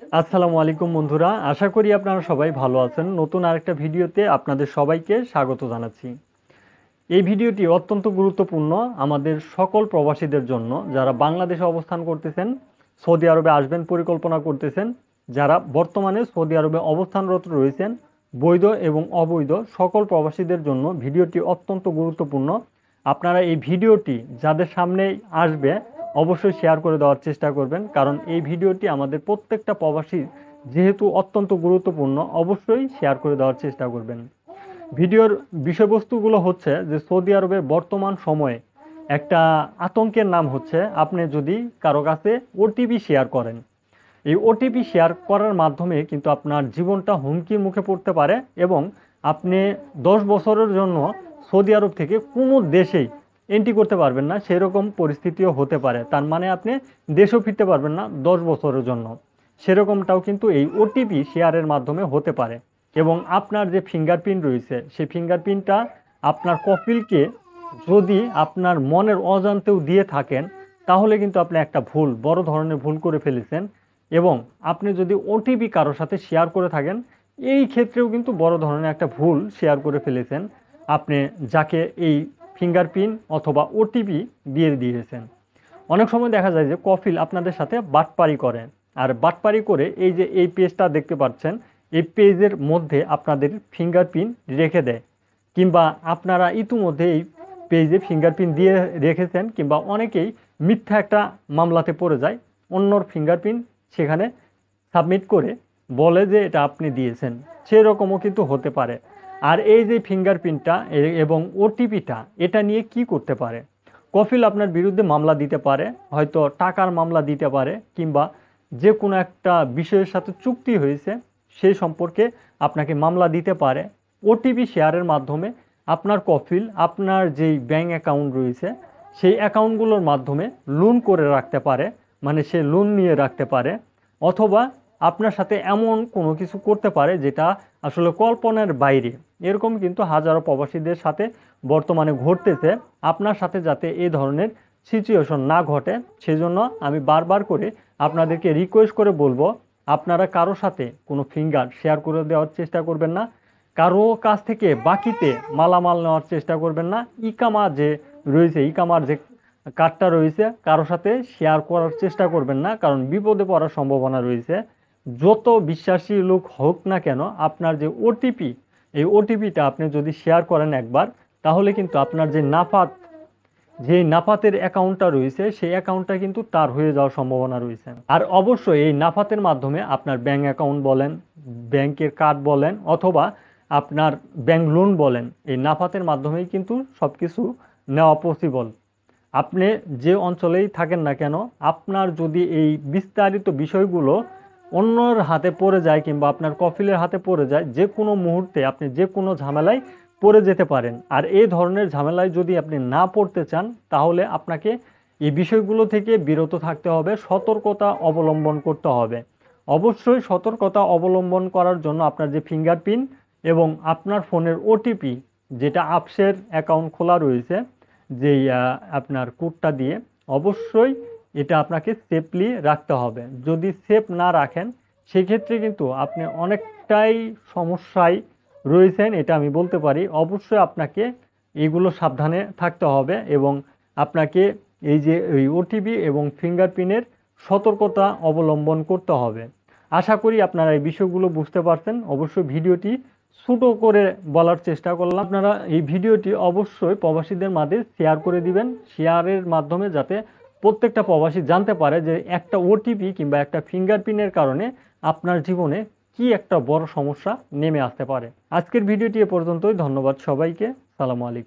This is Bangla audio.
আসসালামু আলাইকুম বন্ধুরা, আশা করি আপনারা সবাই ভালো আছেন। নতুন আরেকটা ভিডিওতে আপনাদের সবাইকে স্বাগত জানাচ্ছি। এই ভিডিওটি অত্যন্ত গুরুত্বপূর্ণ আমাদের সকল প্রবাসীদের জন্য, যারা বাংলাদেশে অবস্থান করতেছেন, সৌদি আরবে আসবেন পরিকল্পনা করতেছেন, যারা বর্তমানে সৌদি আরবে অবস্থানরত রয়েছেন, বৈধ এবং অবৈধ সকল প্রবাসীদের জন্য ভিডিওটি অত্যন্ত গুরুত্বপূর্ণ। আপনারা এই ভিডিওটি যাদের সামনে আসবে অবশ্যই শেয়ার করে দেওয়ার চেষ্টা করবেন, কারণ এই ভিডিওটি আমাদের প্রত্যেকটা প্রবাসী যেহেতু অত্যন্ত গুরুত্বপূর্ণ, অবশ্যই শেয়ার করে দেওয়ার চেষ্টা করবেন। ভিডিওর বিষয়বস্তুগুলো হচ্ছে যে সৌদি আরবের বর্তমান সময়ে একটা আতঙ্কের নাম হচ্ছে আপনি যদি কারো কাছে ওটিপি শেয়ার করেন। এই ওটিপি শেয়ার করার মাধ্যমে কিন্তু আপনার জীবনটা হুমকির মুখে পড়তে পারে এবং আপনি 10 বছরের জন্য সৌদি আরব থেকে কোনো দেশেই এন্ট্রি করতে পারবেন না, সেরকম পরিস্থিতিও হতে পারে। তার মানে আপনি দেশেও ফিরতে পারবেন না 10 বছরের জন্য। সেরকমটাও কিন্তু এই ওটিপি শেয়ারের মাধ্যমে হতে পারে। এবং আপনার যে ফিঙ্গারপ্রিন্ট রয়েছে সেই ফিঙ্গারপ্রিন্টটা আপনার কপিলকে যদি আপনার মনের অজান্তেও দিয়ে থাকেন, তাহলে কিন্তু আপনি একটা বড় ধরনের ভুল করে ফেলেছেন। এবং আপনি যদি ওটিপি কারোর সাথে শেয়ার করে থাকেন, এই ক্ষেত্রেও কিন্তু বড় ধরনের একটা ভুল শেয়ার করে ফেলেছেন আপনি, যাকে এই ফিঙ্গারপ্রিন্ট অথবা ওটিপি দিয়ে দিয়েছেন। অনেক সময় দেখা যায় যে কফিল আপনাদের সাথে বাটপারি করে, আর বাটপারি করে এই যে এই পেজটা দেখতে পাচ্ছেন, এই পেজের মধ্যে আপনাদের ফিঙ্গারপ্রিন্ট রেখে দেয়, কিংবা আপনারা ইতিমধ্যে এই পেজে ফিঙ্গারপ্রিন্ট দিয়ে রেখেছেন, কিংবা অনেকেই মিথ্যা একটা মামলাতে পড়ে যায়, অন্যর ফিঙ্গারপ্রিন্ট সেখানে সাবমিট করে বলে যে এটা আপনি দিয়েছেন। সেরকমও কিন্তু হতে পারে। আর এই যে ফিঙ্গারপ্রিন্টটা এবং ওটিপিটা, এটা নিয়ে কি করতে পারে? কফিল আপনার বিরুদ্ধে মামলা দিতে পারে, হয়তো টাকার মামলা দিতে পারে, কিংবা যে কোনো একটা বিষয়ের সাথে চুক্তি হয়েছে সেই সম্পর্কে আপনাকে মামলা দিতে পারে। ওটিপি শেয়ারের মাধ্যমে আপনার কফিল আপনার যেই ব্যাঙ্ক অ্যাকাউন্ট রয়েছে সেই অ্যাকাউন্টগুলোর মাধ্যমে লোন করে রাখতে পারে, মানে সে লোন নিয়ে রাখতে পারে। অথবা আপনার সাথে এমন কোনো কিছু করতে পারে যেটা আসলে কল্পনার বাইরে। এরকম কিন্তু হাজারো প্রবাসীদের সাথে বর্তমানে ঘটতেছে। আপনার সাথে যাতে এই ধরনের সিচুয়েশন না ঘটে, সেজন্য আমি বারবার করে আপনাদেরকে রিকোয়েস্ট করে বলবো, আপনারা কারো সাথে কোনো ফিঙ্গার শেয়ার করে দেওয়ার চেষ্টা করবেন না। কারো কাছ থেকে বাকিতে মালামাল নেওয়ার চেষ্টা করবেন না। ইকামা যে রয়েছে, ইকামার যে কার্ডটা রয়েছে, কারো সাথে শেয়ার করার চেষ্টা করবেন না, কারণ বিপদে পড়ার সম্ভাবনা রয়েছে। যত বিশ্বাসী লোক হোক না কেন, আপনার যে ওটিপি, এই ওটিপিটা আপনি যদি শেয়ার করেন একবার, তাহলে কিন্তু আপনার যে নাফাতের অ্যাকাউন্টটা রয়েছে সেই অ্যাকাউন্টটা কিন্তু তার হয়ে যাওয়ার সম্ভাবনা রয়েছে। আর অবশ্যই এই নাফাতের মাধ্যমে আপনার ব্যাঙ্ক অ্যাকাউন্ট বলেন, ব্যাংকের কার্ড বলেন, অথবা আপনার ব্যাংক লোন বলেন, এই নাফাতের মাধ্যমেই কিন্তু সব কিছু নেওয়া পসিবল। আপনি যে অঞ্চলেই থাকেন না কেন, আপনার যদি এই বিস্তারিত বিষয়গুলো অন্যর হাতে পড়ে যায়, কিংবা আপনার কফিলের হাতে পড়ে যায়, যে কোনো মুহূর্তে আপনি যে কোনো ঝামেলায় পড়ে যেতে পারেন। আর এই ধরনের ঝামেলায় যদি আপনি না পড়তে চান, তাহলে আপনাকে এই বিষয়গুলো থেকে বিরত থাকতে হবে, সতর্কতা অবলম্বন করতে হবে। অবশ্যই সতর্কতা অবলম্বন করার জন্য আপনার যে ফিঙ্গারপ্রিন্ট এবং আপনার ফোনের ওটিপি, যেটা আপসের অ্যাকাউন্ট খোলা রয়েছে যেই আপনার কোডটা দিয়ে, অবশ্যই এটা আপনাকে সেফলি রাখতে হবে। যদি সেফ না রাখেন, সেক্ষেত্রে কিন্তু আপনি অনেকটাই সমস্যায় রয়েছেন, এটা আমি বলতে পারি। অবশ্যই আপনাকে এগুলো সাবধানে থাকতে হবে, এবং আপনাকে এই যে এই ওটিপি এবং ফিঙ্গারপ্রিন্টের সতর্কতা অবলম্বন করতে হবে। আশা করি আপনারা এই বিষয়গুলো বুঝতে পারছেন। অবশ্যই ভিডিওটি ছোট করে বলার চেষ্টা করলাম। আপনারা এই ভিডিওটি অবশ্যই প্রবাসীদের মাঝে শেয়ার করে দিবেন, শেয়ারের মাধ্যমে যাতে প্রত্যেকটা প্রবাসী জানতে পারে যে একটা ওটিপি কিংবা একটা ফিঙ্গারপ্রিন্টের কারণে আপনার জীবনে কি একটা বড় সমস্যা নেমে আসতে পারে। আজকের ভিডিওটি এ পর্যন্তই। ধন্যবাদ সবাইকে। সালামু আলাইকুম।